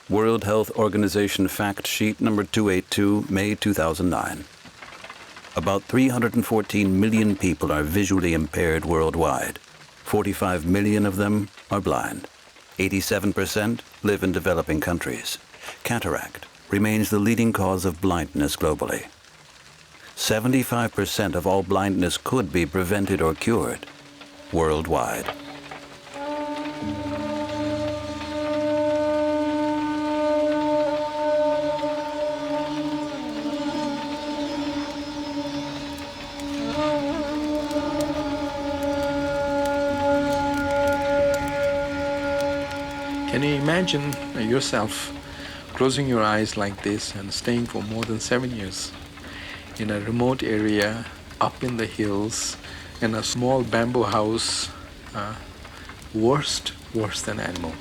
World Health Organization Fact Sheet number 282, May 2009. About 314 million people are visually impaired worldwide. 45 million of them are blind. 87% live in developing countries. Cataract remains the leading cause of blindness globally. 75% of all blindness could be prevented or cured worldwide. Can you imagine yourself closing your eyes like this and staying for more than 7 years in a remote area, up in the hills, in a small bamboo house, worse than animal?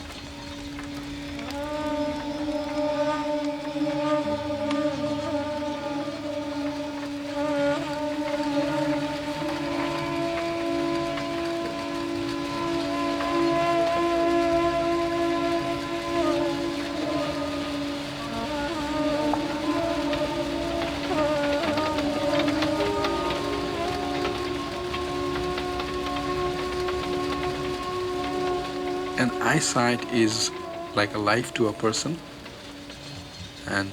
And eyesight is like a life to a person, and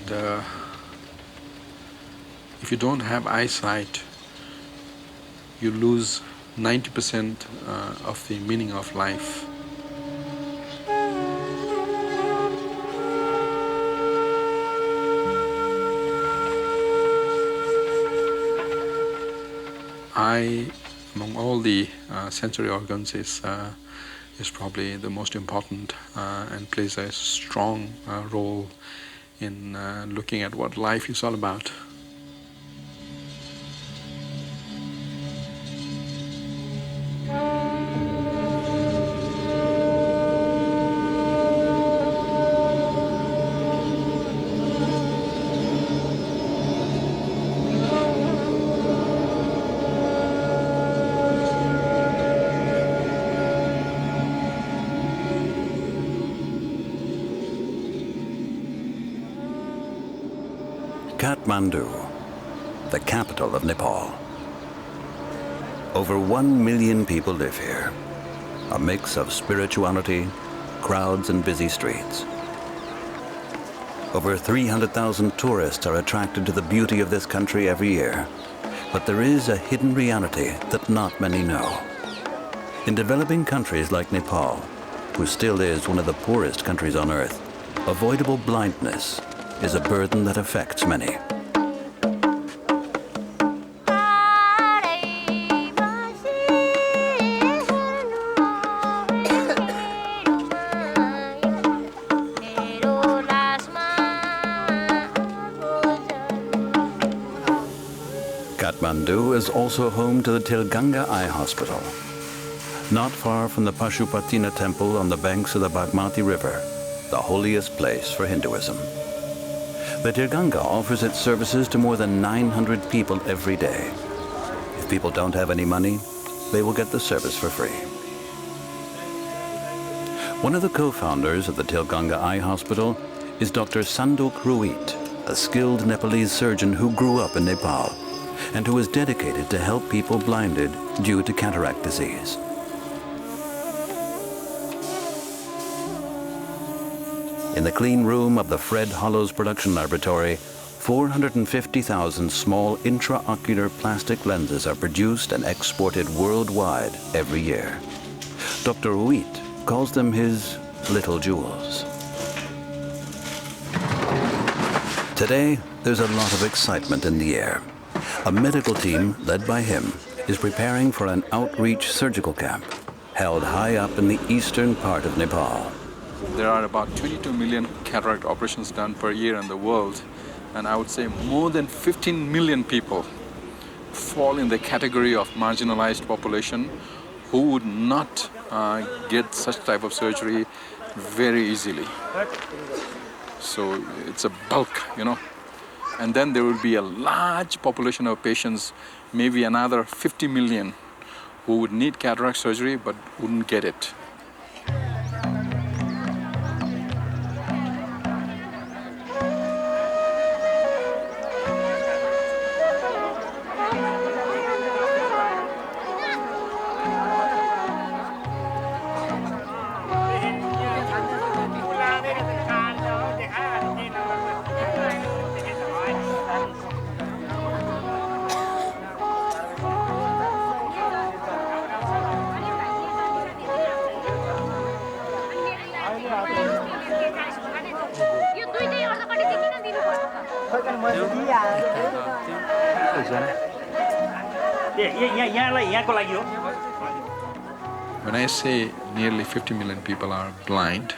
if you don't have eyesight, you lose 90% of the meaning of life. Eye, among all the sensory organs, is probably the most important and plays a strong role in looking at what life is all about. Kathmandu, the capital of Nepal. Over 1 million people live here, a mix of spirituality, crowds, and busy streets. Over 300,000 tourists are attracted to the beauty of this country every year, but there is a hidden reality that not many know. In developing countries like Nepal, who still is one of the poorest countries on earth, avoidable blindness is a burden that affects many. Kathmandu is also home to the Tilganga Eye Hospital, not far from the Pashupatina temple on the banks of the Bagmati River, the holiest place for Hinduism. The Tilganga offers its services to more than 900 people every day. If people don't have any money, they will get the service for free. One of the co-founders of the Tilganga Eye Hospital is Dr. Sanduk Ruit, a skilled Nepalese surgeon who grew up in Nepal and who is dedicated to help people blinded due to cataract disease. In the clean room of the Fred Hollows Production Laboratory, 450,000 small intraocular plastic lenses are produced and exported worldwide every year. Dr. Ruit calls them his little jewels. Today, there's a lot of excitement in the air. A medical team, led by him, is preparing for an outreach surgical camp held high up in the eastern part of Nepal. There are about 22 million cataract operations done per year in the world, and I would say more than 15 million people fall in the category of marginalized population who would not get such type of surgery very easily. So it's a bulk, And then there will be a large population of patients, maybe another 50 million, who would need cataract surgery but wouldn't get it. When I say nearly 50 million people are blind,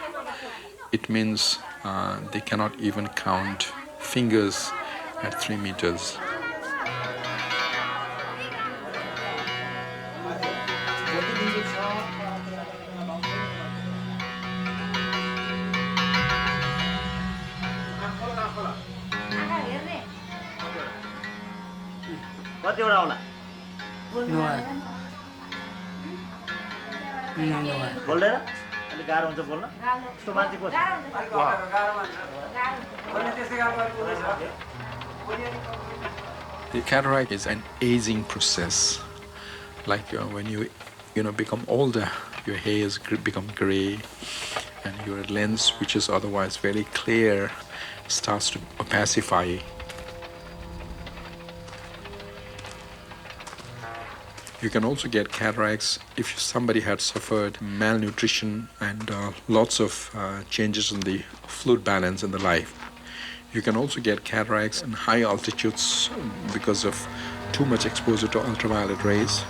it means they cannot even count fingers at 3 meters. The cataract is an aging process. Like when you become older, your hairs become gray, and your lens, which is otherwise very clear, starts to opacify. You can also get cataracts if somebody had suffered malnutrition and lots of changes in the fluid balance in the life. You can also get cataracts in high altitudes because of too much exposure to ultraviolet rays.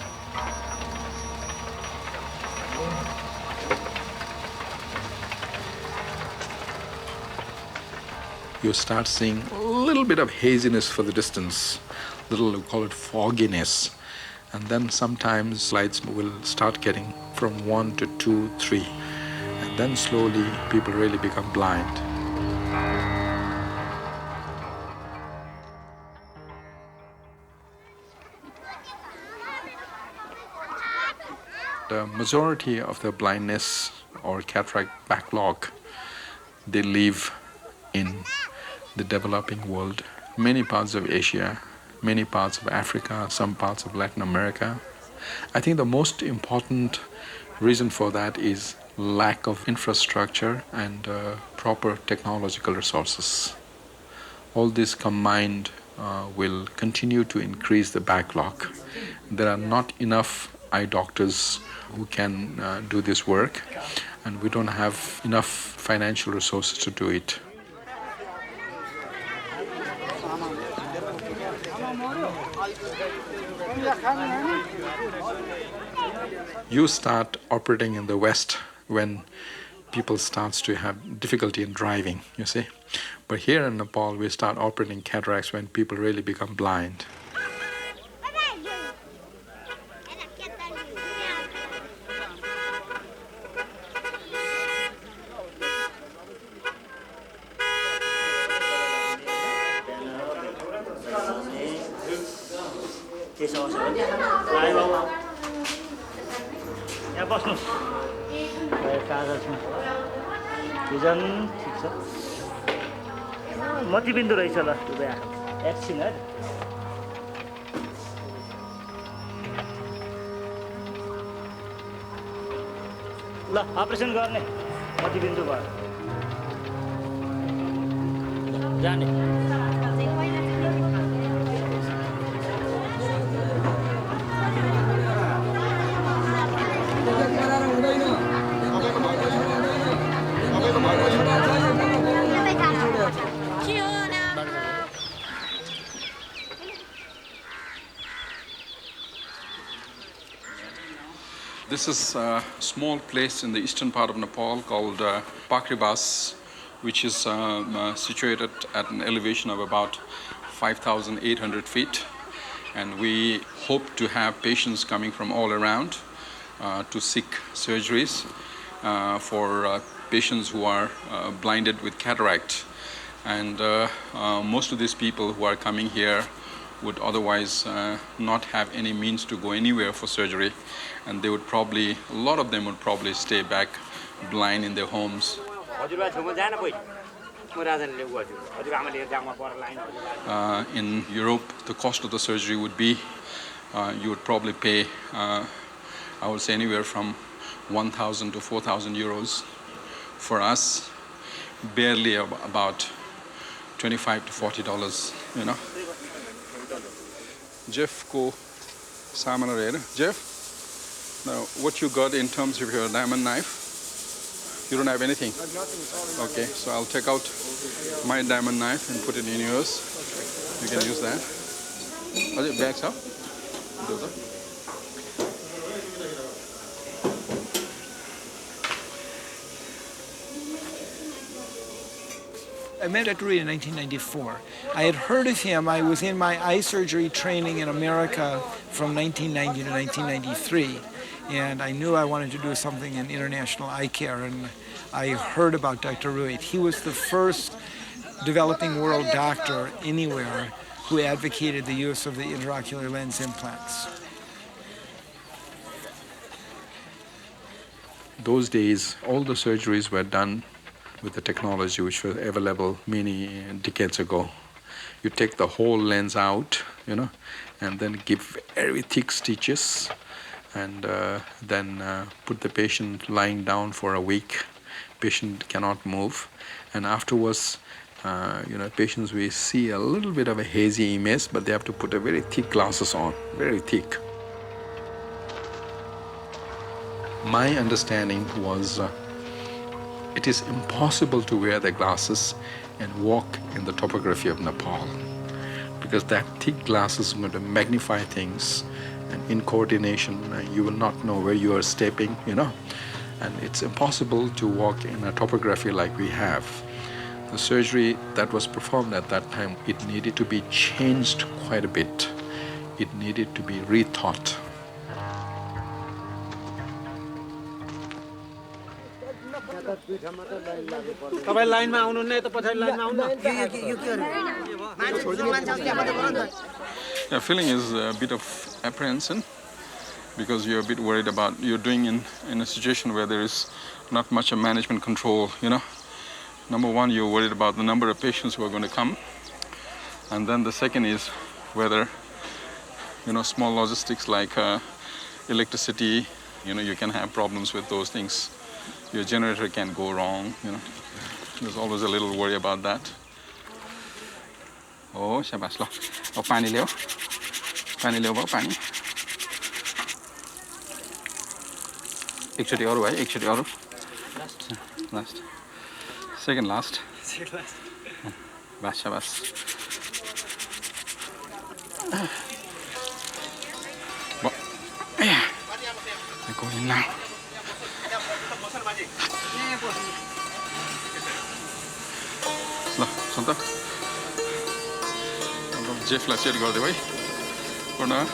You start seeing a little bit of haziness for the distance, little, we call it fogginess. And then sometimes lights will start getting from 1 to 2, 3. And then slowly people really become blind. The majority of the blindness or cataract backlog, they live in the developing world, many parts of Asia, many parts of Africa, some parts of Latin America. I think the most important reason for that is lack of infrastructure and proper technological resources. All this combined will continue to increase the backlog. There are not enough eye doctors who can do this work, and we don't have enough financial resources to do it. You start operating in the West when people start to have difficulty in driving, you see. But here in Nepal, we start operating cataracts when people really become blind. मतिबिन्दु रहेछ ल एकछिन है ल operation गर्ने मतिबिन्दु भयो जाने This is a small place in the eastern part of Nepal called Pakribas, which is situated at an elevation of about 5,800 feet. And we hope to have patients coming from all around to seek surgeries for patients who are blinded with cataract. And most of these people who are coming here would otherwise not have any means to go anywhere for surgery, and they would probably, a lot of them would probably stay back blind in their homes. In Europe, the cost of the surgery would be, you would probably pay, I would say anywhere from 1,000 to 4,000 euros. For us, barely about $25 to $40, you know. Jeff, go Jeff, now what you got in terms of your diamond knife? You don't have anything? Okay, so I'll take out my diamond knife and put it in yours. You can use that. Okay, bags up. Do that. I met Dr. Reed in 1994. I had heard of him. I was in my eye surgery training in America from 1990 to 1993, and I knew I wanted to do something in international eye care, and I heard about Dr. Reed. He was the first developing world doctor anywhere who advocated the use of the intraocular lens implants. Those days, all the surgeries were done with the technology which was available many decades ago. You take the whole lens out, and then give very thick stitches, and then put the patient lying down for a week. Patient cannot move, and afterwards, patients will see a little bit of a hazy image, but they have to put a very thick glasses on, very thick. My understanding was it is impossible to wear the glasses and walk in the topography of Nepal, because that thick glasses is going to magnify things, and in coordination you will not know where you are stepping, and it's impossible to walk in a topography like we have. The surgery that was performed at that time, it needed to be changed quite a bit. It needed to be rethought. The feeling is a bit of apprehension, because you're a bit worried about you're doing in a situation where there is not much of management control, Number one, you're worried about the number of patients who are going to come. And then the second is whether, small logistics like electricity, you can have problems with those things. Your generator can go wrong, There's always a little worry about that. Oh, shabash lo. Oh, pani leo. Pani leo bhao, pani. Ekchoti aru hai, ekchoti aru. Last. Second last. Bash, shabash. I go in now. ल सुन त जेफलाई set गरिदेऊ है पूर्ण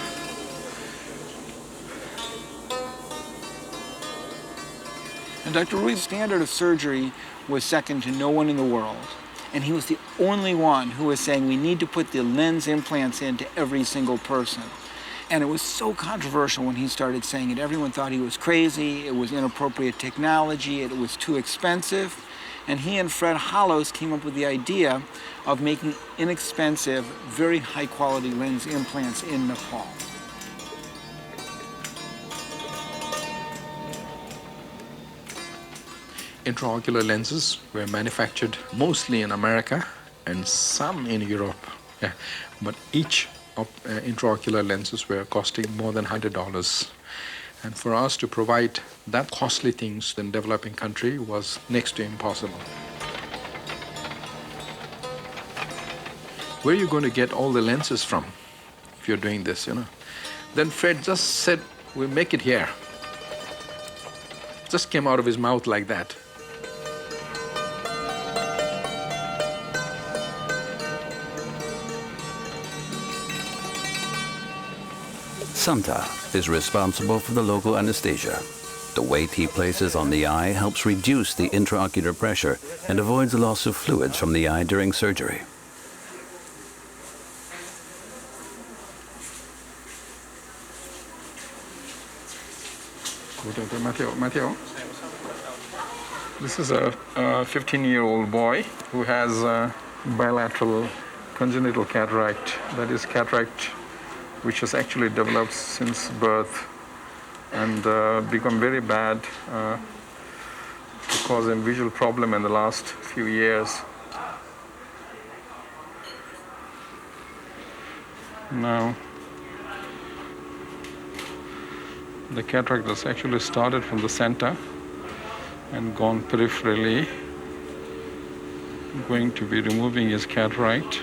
And Dr. Reed's standard of surgery was second to no one in the world. And he was the only one who was saying we need to put the lens implants into every single person. And it was so controversial when he started saying it. Everyone thought he was crazy, it was inappropriate technology, it was too expensive. And he and Fred Hollows came up with the idea of making inexpensive, very high-quality lens implants in Nepal. Intraocular lenses were manufactured mostly in America and some in Europe. Yeah. But each of intraocular lenses were costing more than $100. And for us to provide that costly things in developing country was next to impossible. Where are you going to get all the lenses from if you're doing this, Then Fred just said, we'll make it here. Just came out of his mouth like that. Santa is responsible for the local anesthesia. The weight he places on the eye helps reduce the intraocular pressure and avoids the loss of fluids from the eye during surgery. Matteo. This is a 15-year-old boy who has bilateral congenital cataract. That is cataract which has actually developed since birth and become very bad to cause a visual problem in the last few years. Now, the cataract has actually started from the center and gone peripherally. I'm going to be removing his cataract,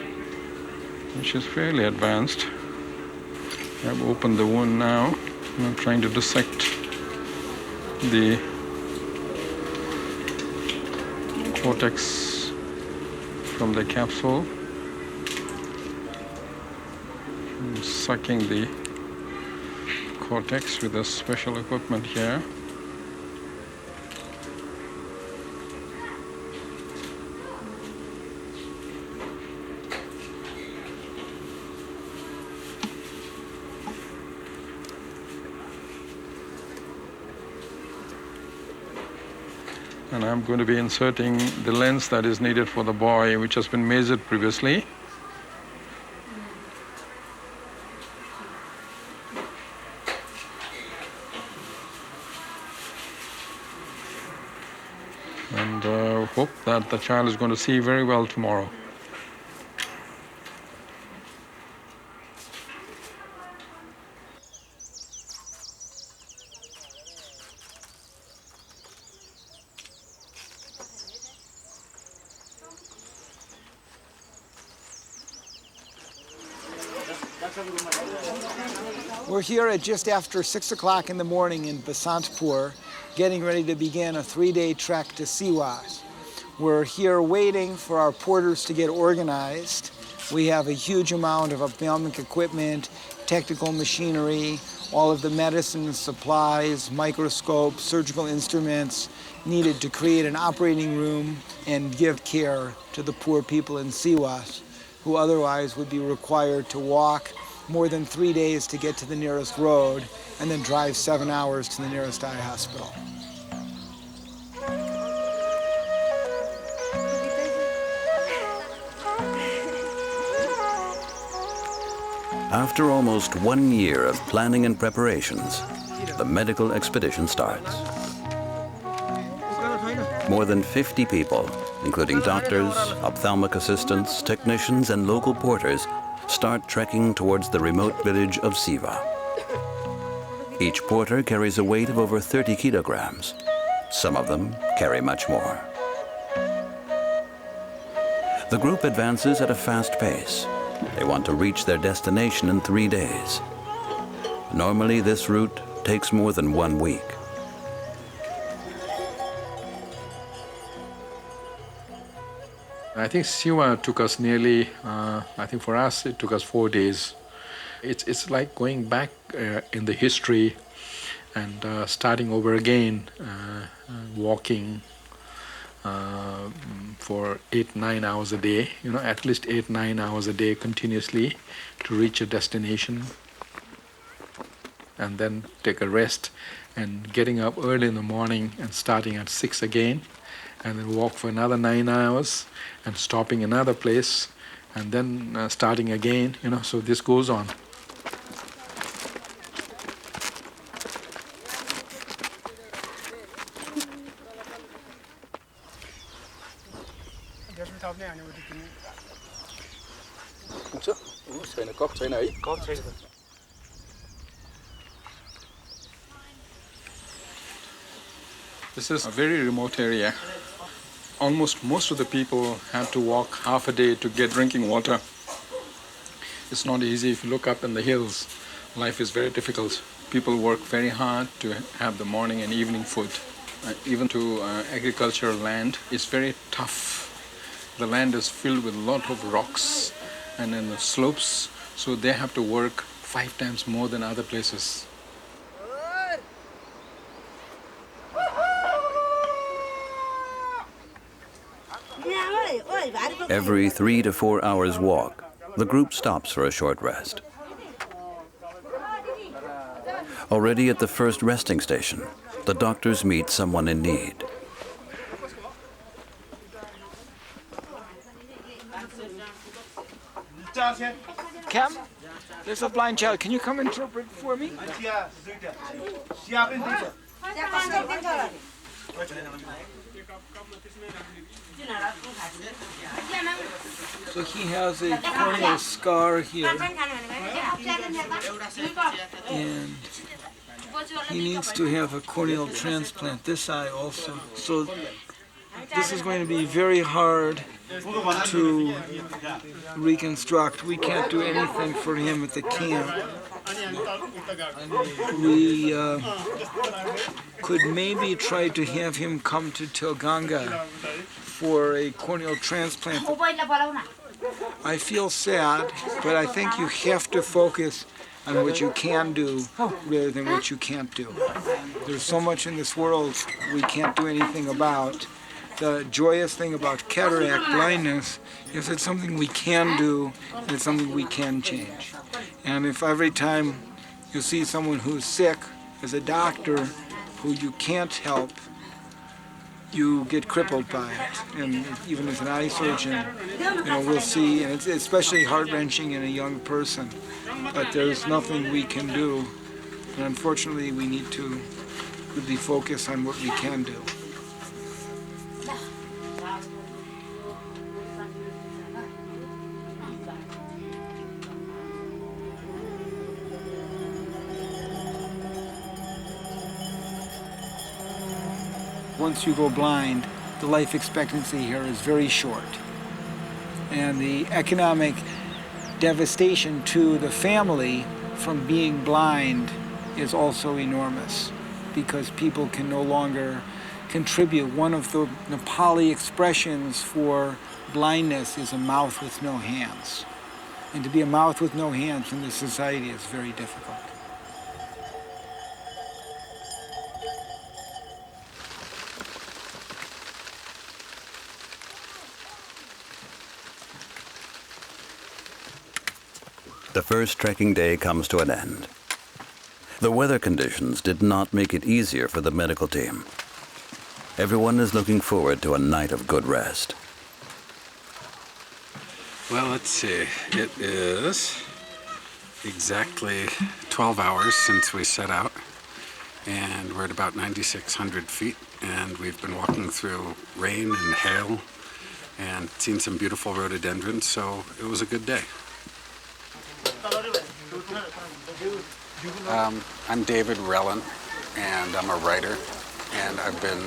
which is fairly advanced. I've opened the wound now, and I'm trying to dissect the cortex from the capsule. I'm sucking the cortex with a special equipment here. And I'm going to be inserting the lens that is needed for the boy, which has been measured previously. And hope that the child is going to see very well tomorrow. We're here at just after 6 o'clock in the morning in Basantpur, getting ready to begin a 3-day trek to Siwas. We're here waiting for our porters to get organized. We have a huge amount of ophthalmic equipment, technical machinery, all of the medicine supplies, microscopes, surgical instruments needed to create an operating room and give care to the poor people in Siwas, who otherwise would be required to walk more than 3 days to get to the nearest road and then drive 7 hours to the nearest eye hospital. After almost 1 year of planning and preparations, the medical expedition starts. More than 50 people, including doctors, ophthalmic assistants, technicians, and local porters, start trekking towards the remote village of Siva. Each porter carries a weight of over 30 kilograms. Some of them carry much more. The group advances at a fast pace. They want to reach their destination in 3 days. Normally, this route takes more than 1 week. I think Siva took us nearly, I think for us, it took us 4 days. It's like going back in the history and starting over again, walking for 8-9 hours a day, at least 8-9 hours a day continuously to reach a destination, and then take a rest and getting up early in the morning and starting at 6 again, and then walk for another 9 hours and stopping another place and then starting again, so this goes on. This is a very remote area. Almost most of the people have to walk half a day to get drinking water. It's not easy. If you look up in the hills, life is very difficult. People work very hard to have the morning and evening food. Even to agricultural land, it's very tough. The land is filled with a lot of rocks and then the slopes, so they have to work 5 times more than other places. Every 3 to 4 hours walk, the group stops for a short rest. Already at the first resting station, the doctors meet someone in need. Cam, there's a blind child. Can you come interpret for me? So he has a corneal scar here, and He needs to have a corneal transplant, this eye also. So this is going to be very hard to reconstruct. We can't do anything for him at the camp. We could maybe try to have him come to Telganga for a corneal transplant. I feel sad, but I think you have to focus on what you can do rather than what you can't do. There's so much in this world we can't do anything about. The joyous thing about cataract blindness is it's something we can do and it's something we can change. And if every time you see someone who's sick as a doctor who you can't help, you get crippled by it. And even as an eye surgeon, we'll see, and it's especially heart-wrenching in a young person, but there's nothing we can do. And unfortunately, we need to really focus on what we can do. Once you go blind, the life expectancy here is very short. And the economic devastation to the family from being blind is also enormous because people can no longer contribute. One of the Nepali expressions for blindness is a mouth with no hands. And to be a mouth with no hands in this society is very difficult. The first trekking day comes to an end. The weather conditions did not make it easier for the medical team. Everyone is looking forward to a night of good rest. Well, let's see. It is exactly 12 hours since we set out, and we're at about 9,600 feet, and we've been walking through rain and hail and seen some beautiful rhododendrons, so it was a good day. I'm David Rellin, and I'm a writer, and I've been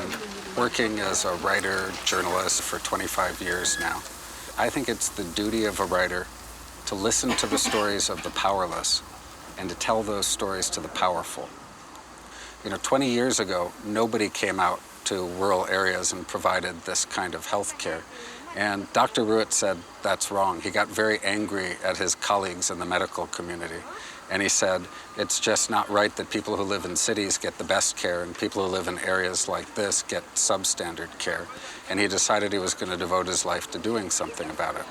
working as a writer, journalist for 25 years now. I think it's the duty of a writer to listen to the stories of the powerless and to tell those stories to the powerful. 20 years ago, nobody came out to rural areas and provided this kind of health care. And Dr. Ruitt said that's wrong. He got very angry at his colleagues in the medical community. And he said, it's just not right that people who live in cities get the best care and people who live in areas like this get substandard care. And he decided he was going to devote his life to doing something about it.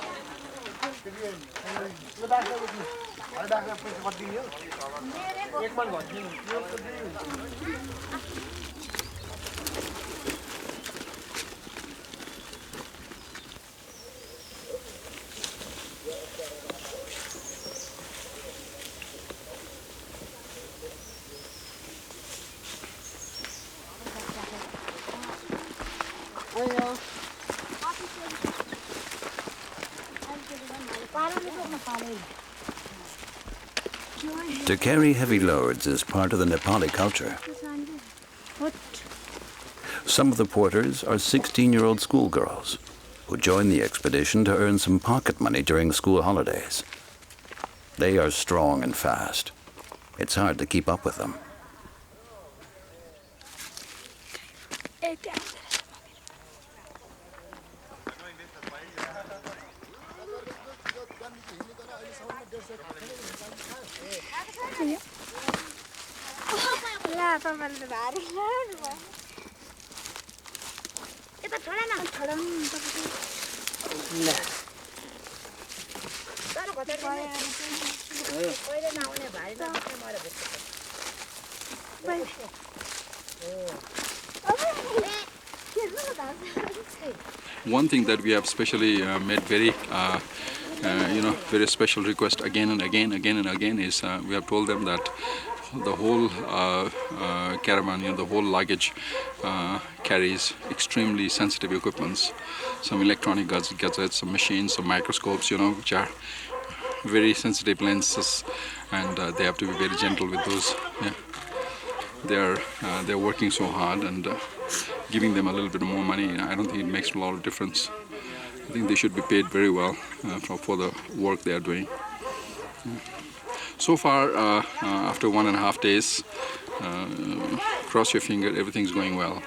To carry heavy loads is part of the Nepali culture. Some of the porters are 16-year-old schoolgirls who join the expedition to earn some pocket money during school holidays. They are strong and fast. It's hard to keep up with them. One thing that we have specially made very, very special request again and again is we have told them that the whole caravan, the whole luggage carries extremely sensitive equipments, some electronic gadgets, some machines, some microscopes, which are very sensitive lenses, and they have to be very gentle with those. Yeah. they're working so hard, and giving them a little bit more money, I don't think it makes a lot of difference. I think they should be paid very well for the work they are doing. So far, after 1.5 days, cross your finger, everything's going well.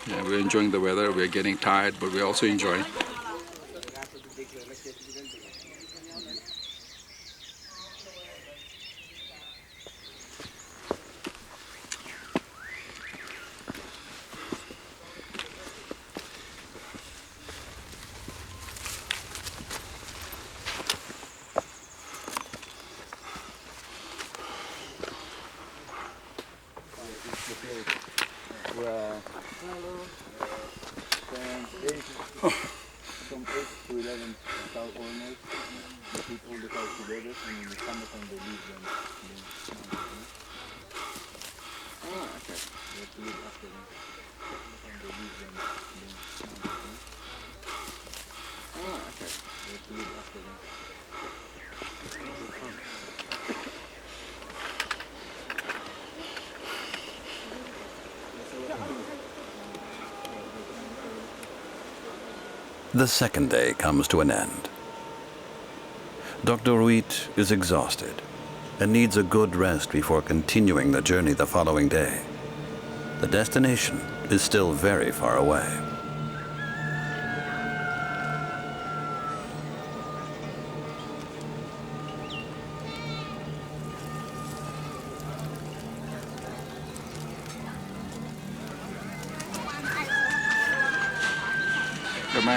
Yeah, we're enjoying the weather, we're getting tired, but we're also enjoying. From 8 to 11 cow owners, the people all the cows together, and in the summertime they leave them. Okay. They have to look after them. And they leave them. Okay. They have to look after them. The second day comes to an end. Dr. Ruit is exhausted and needs a good rest before continuing the journey the following day. The destination is still very far away.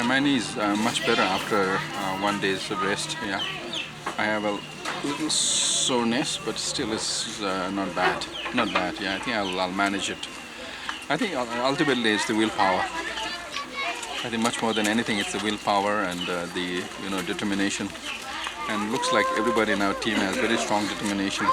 My knee is much better after 1 day's rest. Yeah, I have a little soreness, but still it's not bad. Not bad. Yeah, I think I'll manage it. I think ultimately it's the willpower. I think much more than anything, it's the willpower and the determination. And looks like everybody in our team has very strong determination.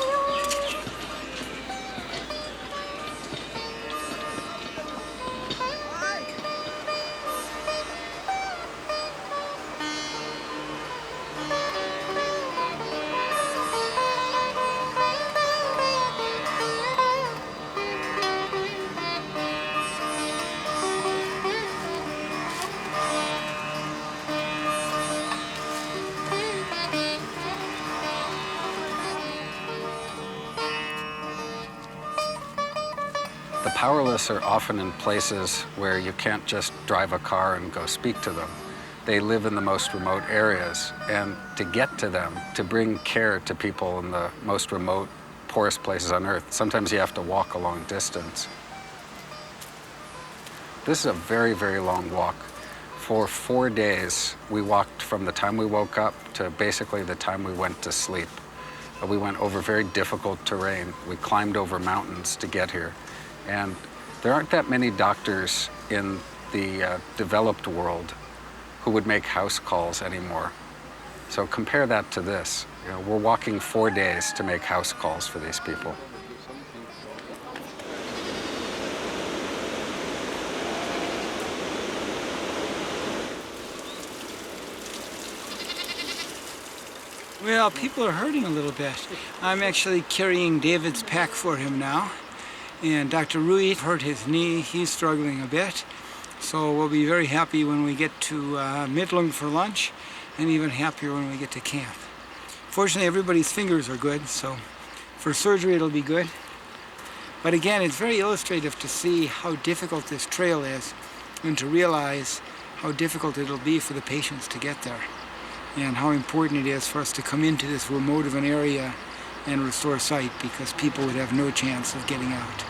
The powerless are often in places where you can't just drive a car and go speak to them. They live in the most remote areas, and to get to them, to bring care to people in the most remote, poorest places on Earth, sometimes you have to walk a long distance. This is a very, very long walk. For 4 days, we walked from the time we woke up to basically the time we went to sleep. We went over very difficult terrain. We climbed over mountains to get here. And there aren't that many doctors in the developed world who would make house calls anymore. So compare that to this. We're walking 4 days to make house calls for these people. Well, people are hurting a little bit. I'm actually carrying David's pack for him now. And Dr. Rui hurt his knee. He's struggling a bit. So we'll be very happy when we get to Midlung for lunch, and even happier when we get to camp. Fortunately, everybody's fingers are good, so for surgery it'll be good. But again, it's very illustrative to see how difficult this trail is and to realize how difficult it'll be for the patients to get there, and how important it is for us to come into this remote of an area and restore sight, because people would have no chance of getting out.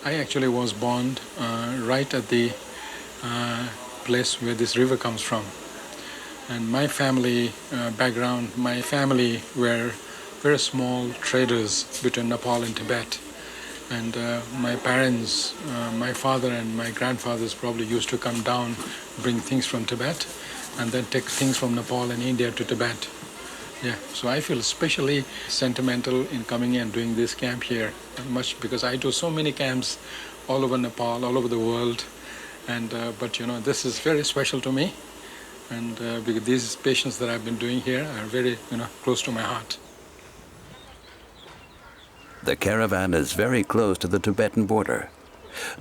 I actually was born right at the place where this river comes from. And my family background, my family were very small traders between Nepal and Tibet. And my parents, my father and my grandfathers probably used to come down, bring things from Tibet, and then take things from Nepal and India to Tibet. Yeah, so I feel especially sentimental in coming and doing this camp here, much because I do so many camps all over Nepal, all over the world, and but you know, this is very special to me, and because these patients that I've been doing here are very, you know, close to my heart. The caravan is very close to the Tibetan border.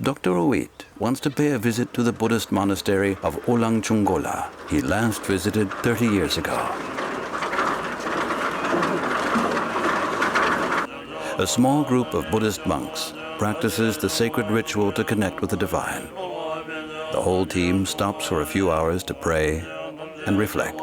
Dr. Uit wants to pay a visit to the Buddhist monastery of Olang Chungola he last visited 30 years ago. A small group of Buddhist monks practices the sacred ritual to connect with the divine. The whole team stops for a few hours to pray and reflect.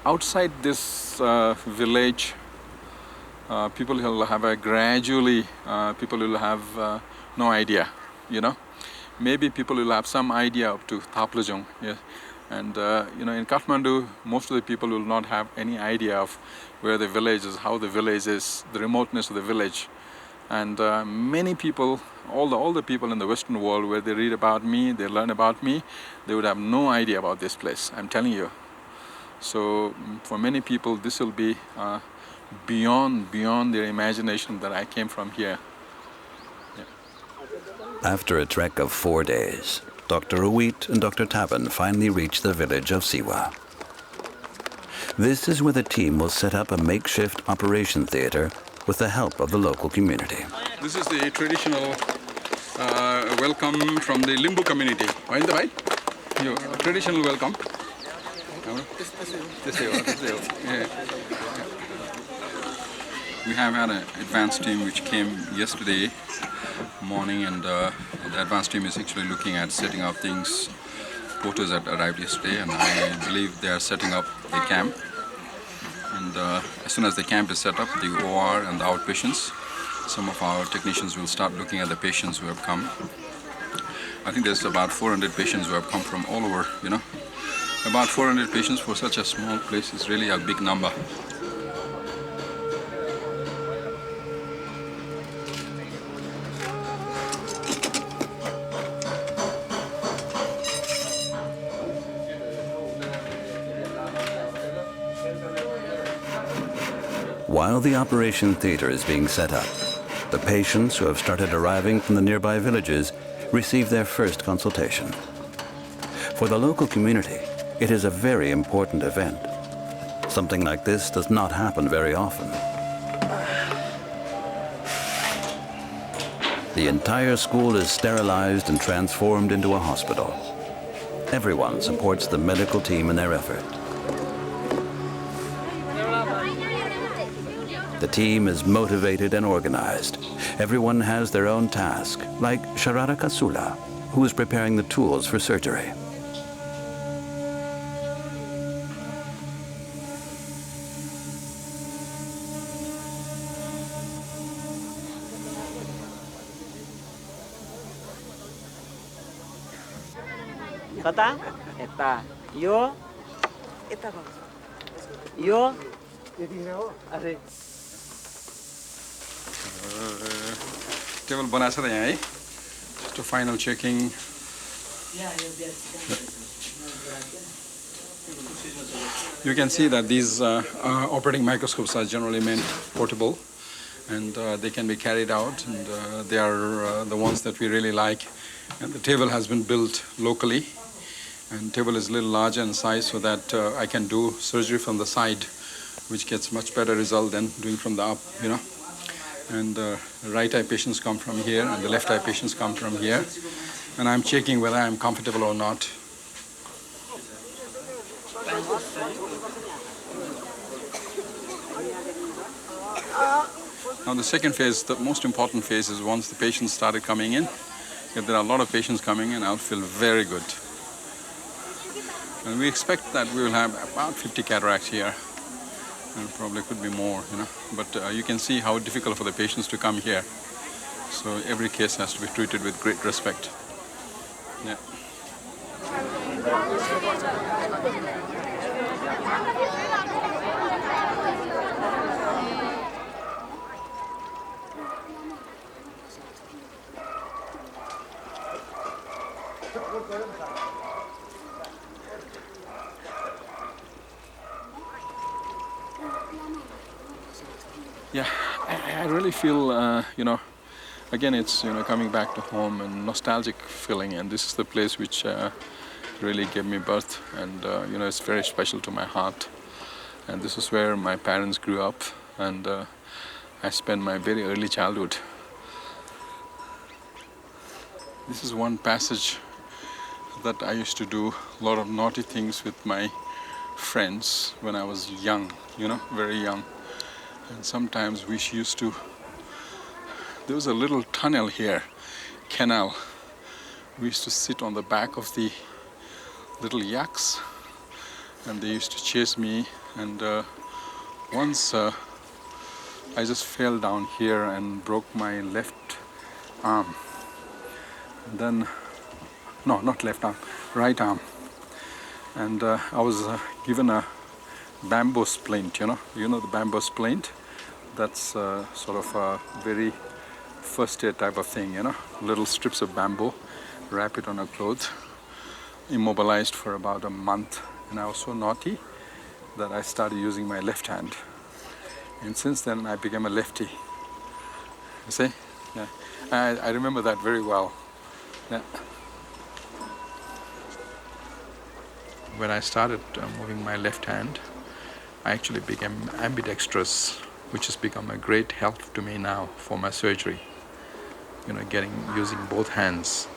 Outside this village, people will have a gradually, people will have no idea, you know. Maybe people will have some idea up to Thaplajong, yeah. And you know, in Kathmandu, most of the people will not have any idea of where the village is, how the village is, the remoteness of the village. And many people, all the people in the Western world, where they read about me, they learn about me, they would have no idea about this place, I'm telling you. So for many people, this will be beyond their imagination that I came from here. Yeah. After a trek of 4 days, Dr. Uit and Dr. Taban finally reach the village of Siwa. This is where the team will set up a makeshift operation theater with the help of the local community. This is the traditional welcome from the Limbu community. Right? Traditional welcome. Yeah. We have had an advanced team which came yesterday morning, and the advanced team is actually looking at setting up things. Porters had arrived yesterday, and I believe they are setting up the camp. And as soon as the camp is set up, the OR and the outpatients, some of our technicians will start looking at the patients who have come. I think there's about 400 patients who have come from all over, you know. About 400 patients for such a small place is really a big number. While the operation theater is being set up, the patients who have started arriving from the nearby villages receive their first consultation. For the local community, it is a very important event. Something like this does not happen very often. The entire school is sterilized and transformed into a hospital. Everyone supports the medical team in their effort. The team is motivated and organized. Everyone has their own task, like Sharada Kasula, who is preparing the tools for surgery. कता यता यो यता यो अरे Table बनाएको छ त यहाँ है. Just a final checking. You can see that these operating microscopes are generally meant portable, and they can be carried out, and they are the ones that we really like. And the table has been built locally, and the table is a little larger in size so that I can do surgery from the side, which gets much better result than doing from the up, you know. And right eye patients come from here, and the left eye patients come from here, and I'm checking whether I'm comfortable or not. Now the second phase, the most important phase, is once the patients started coming in. If there are a lot of patients coming in, I'll feel very good. And we expect that we will have about 50 cataracts here. And probably could be more, you know. But you can see how difficult for the patients to come here. So every case has to be treated with great respect. Yeah. Yeah, I really feel, you know, again, it's, you know, coming back to home and nostalgic feeling, and this is the place which really gave me birth, and, you know, it's very special to my heart. And this is where my parents grew up, and I spent my very early childhood. This is one passage that I used to do a lot of naughty things with my friends when I was young, you know, very young. And sometimes we used to, there was a little tunnel here, canal. We used to sit on the back of the little yaks, and they used to chase me. And once I just fell down here and broke my left arm. And then, no, not left arm, right arm. And I was given a bamboo splint, you know the bamboo splint? That's sort of a very first aid type of thing, you know, little strips of bamboo, wrap it on a cloth, immobilized for about a month. And I was so naughty that I started using my left hand. And since then I became a lefty. You see? Yeah. I remember that very well. Yeah. When I started moving my left hand, I actually became ambidextrous, which has become a great help to me now for my surgery. You know, using both hands.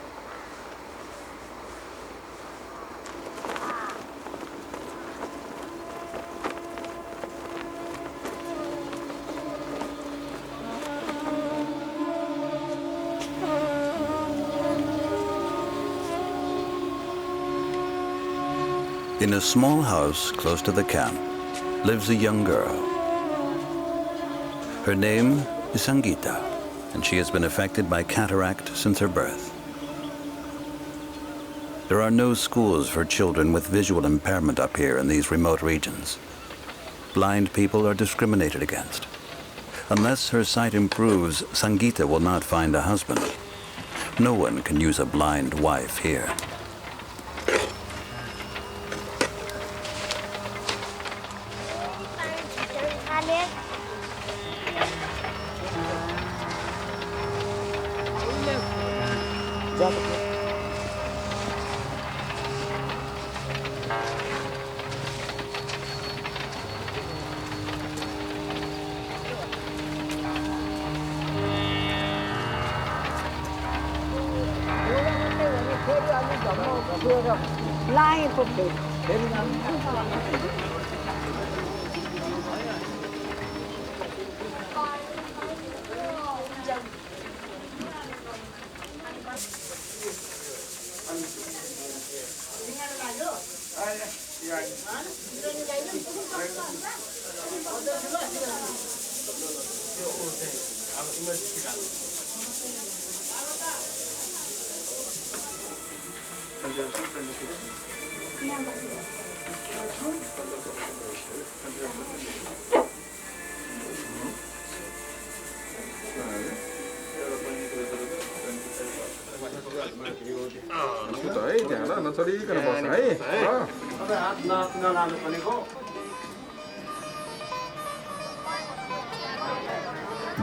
In a small house close to the camp lives a young girl. Her name is Sangeeta, and she has been affected by cataract since her birth. There are no schools for children with visual impairment up here in these remote regions. Blind people are discriminated against. Unless her sight improves, Sangeeta will not find a husband. No one can use a blind wife here.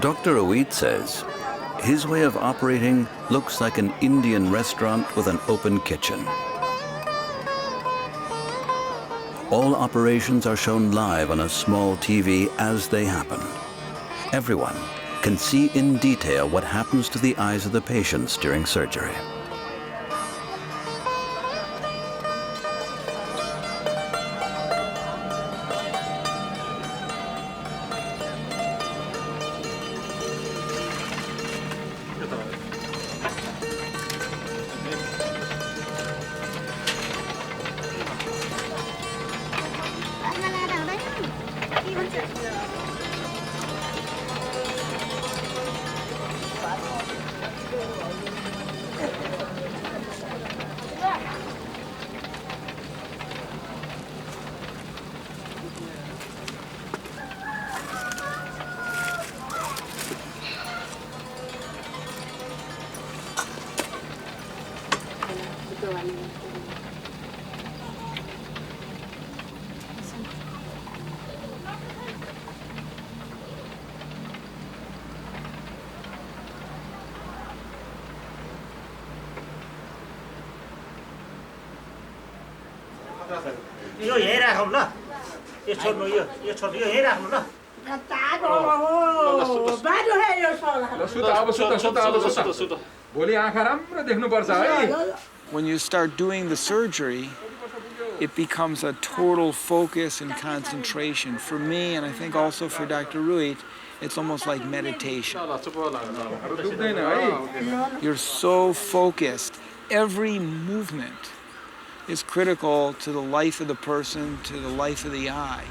Dr. Oit says his way of operating looks like an Indian restaurant with an open kitchen. All operations are shown live on a small TV as they happen. Everyone can see in detail what happens to the eyes of the patients during surgery. यो यही राखौँ ल यो छोड्नु यो छोड्नु यो यही राख्नु ल When you start doing the surgery, it becomes a total focus and concentration. For me, and I think also for Dr. Ruit, it's almost like meditation. You're so focused. Every movement is critical to the life of the person, to the life of the eye.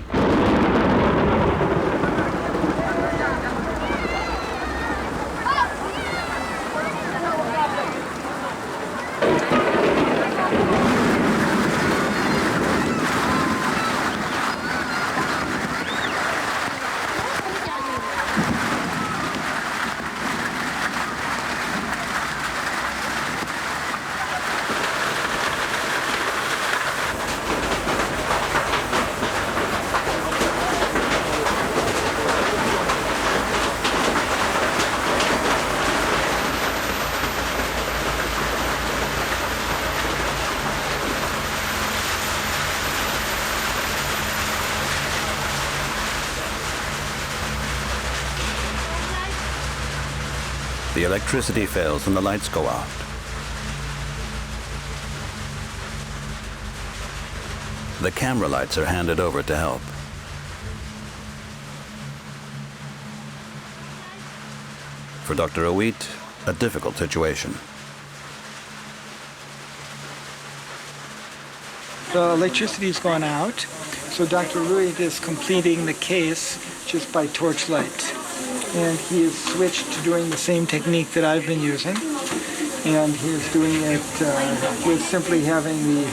The electricity fails and the lights go out. The camera lights are handed over to help. For Dr. Oit, a difficult situation. The electricity's gone out, so Dr. Ruit is completing the case just by torchlight. And he has switched to doing the same technique that I've been using. And he's doing it with simply having the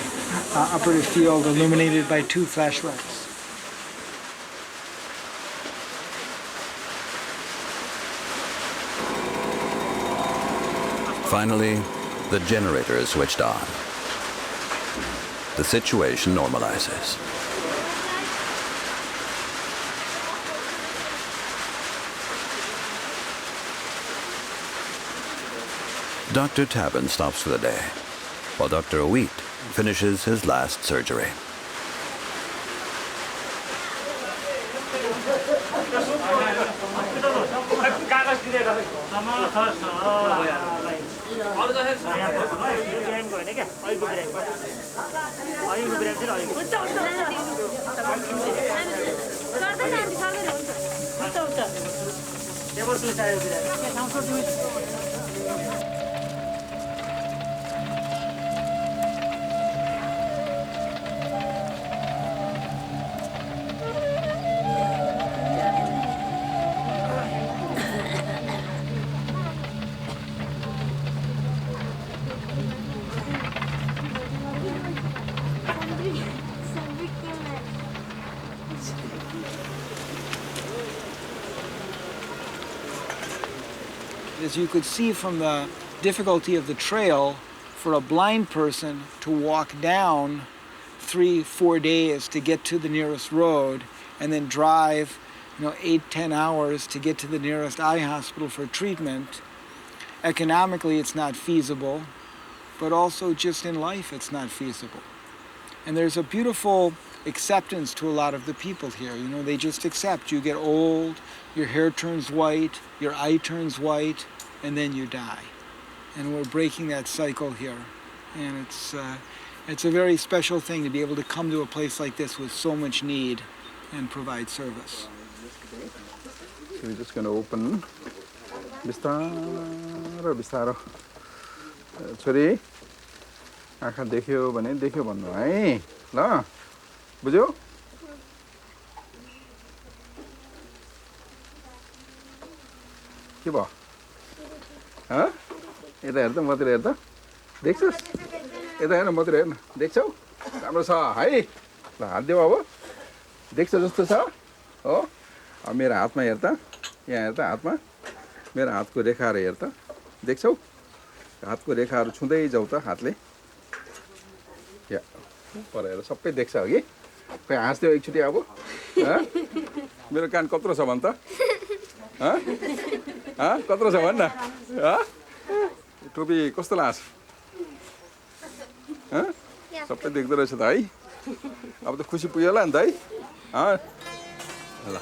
operative field illuminated by 2 flashlights. Finally, the generator is switched on. The situation normalizes. Dr. Tabin stops for the day, while Dr. Oit finishes his last surgery. As you could see from the difficulty of the trail, for a blind person to walk down 3-4 days to get to the nearest road and then drive 8-10 hours to get to the nearest eye hospital for treatment. Economically, it's not feasible, but also just in life, it's not feasible. And there's a beautiful acceptance to a lot of the people here. They just accept. You get old, your hair turns white, your eye turns white, and then you die. And we're breaking that cycle here. And it's a very special thing to be able to come to a place like this with so much need and provide service. So we're just going to open. बिस्तारो बिस्तारो छोरी आँखा देख्यो भने देख्यो भन्नु है ल बुझ्यौ के भयो यता हेर त मतिर हेर त देख्छस् यता हेर मतिर हेर्न देख्छौ राम्रो छ है ल हात देऊ अब देख्छ जस्तो छ हो अब मेरो हातमा हेर त यहाँ हेर त हातमा मेरो हातको रेखाहरू हेर त देख्छौ हातको रेखाहरू छुँदै जाऊ त हातले या पर हेर सबै देख्छ कि खै हाँस्दियो एकचोटि अब मेरो कान कत्रो छ भन् त कत्रो छ भन् न टोपी कस्तो लाग्छ सबै देख्दो रहेछ त है अब त खुसी पुग्यो होला नि त है ल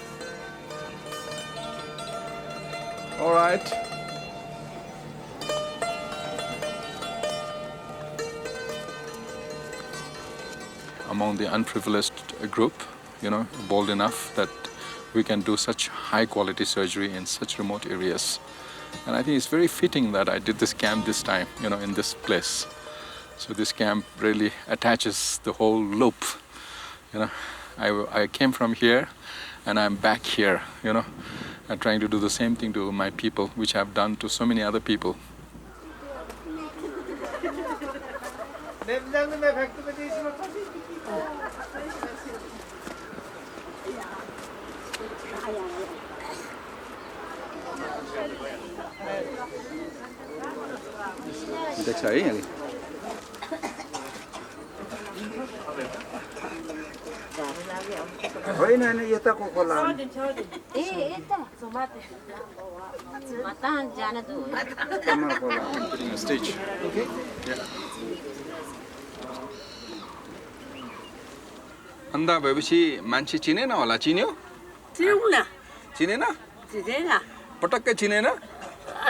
All right. Among the unprivileged group, bold enough that we can do such high quality surgery in such remote areas. And I think it's very fitting that I did this camp this time, in this place. So this camp really attaches the whole loop. I came from here and I'm back here, I'm trying to do the same thing to my people, which I've done to so many other people. होइन यताको खोला Stage. Okay. Yeah. अन्धा भएपछि मान्छे चिनेन होला चिन्यो चिनेन पटक्कै चिनेन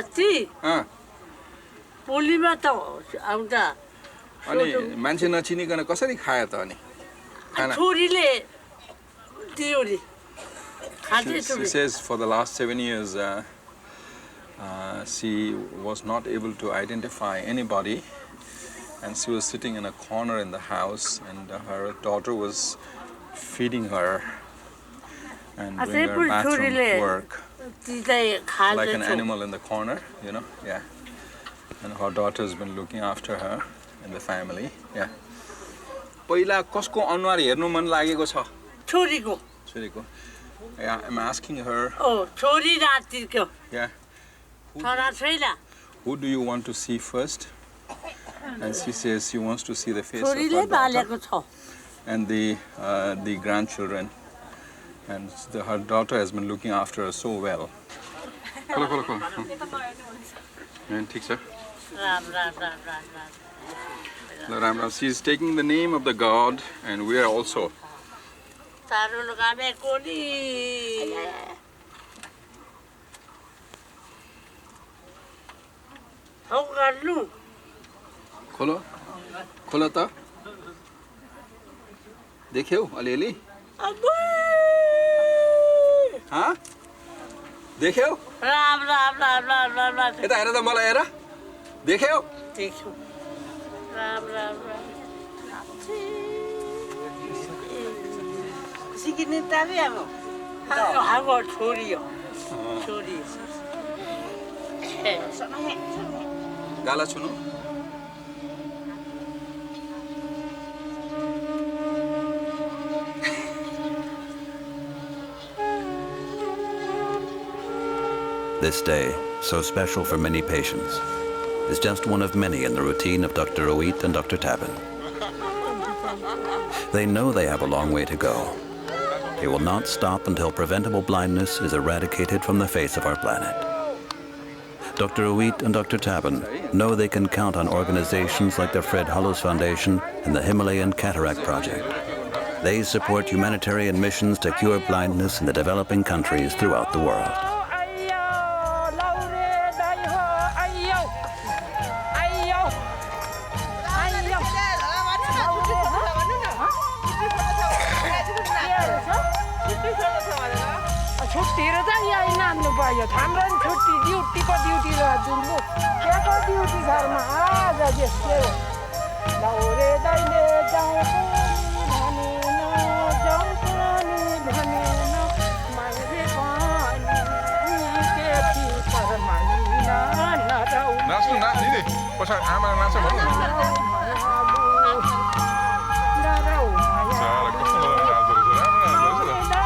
अस्ति पोलीमा त आउँदा अनि मान्छे नचिनिकन कसरी खायो त अनि छोरीले दियो नि She says for the last 7 years she was not able to identify anybody and she was sitting in a corner in the house and her daughter was feeding her and doing her bathroom work like an animal in the corner, yeah. And her daughter has been looking after her in the family, yeah. पहिला कसको अनुहार हेर्नु मन लागेको छ छोरीको छोरीको Yeah, I'm asking her. Oh, छोरी रातिको Yeah. छोरा छैन Who do you want to see first? And she says she wants to see the face of छोरीले her daughter बालेको छ and the grandchildren. And her daughter has been looking after her so well. Kola. And ठीक छ Ram Ram. She's taking the name of the god and we are also. सारो लगामे कोनी हौ गर्नु खोला त देख्यौ अलिअलि देख्यौ राम यता हेर त मलाई हेर देख्यौ देख्यौ राम सिकिने ताबे अब हाम्रो छोरी हो छोरी गाला छुनु This day, so special for many patients, is just one of many in the routine of Dr. Oit and Dr. Tabin. They know they have a long way to go. They will not stop until preventable blindness is eradicated from the face of our planet. Dr. Oit and Dr. Tabin know they can count on organizations like the Fred Hollows Foundation and the Himalayan Cataract Project. They support humanitarian missions to cure blindness in the developing countries throughout the world. छुट्टीहरू त यहाँ नाच्नु पायो हाम्रो नि छुट्टी ड्युटीको duty दिनु केको duty घरमा आज के लौरे दैले जाउँ भनेन जाउँ पनि भनेन मैले पनि के फिकर मानिन नराउ नाच्नु नाच्ने नि पछाडि आमा नाच्छ भन्नु नराउ सारा कस्तो नाच्दो रहेछ राम्रो नाच्दो रहेछ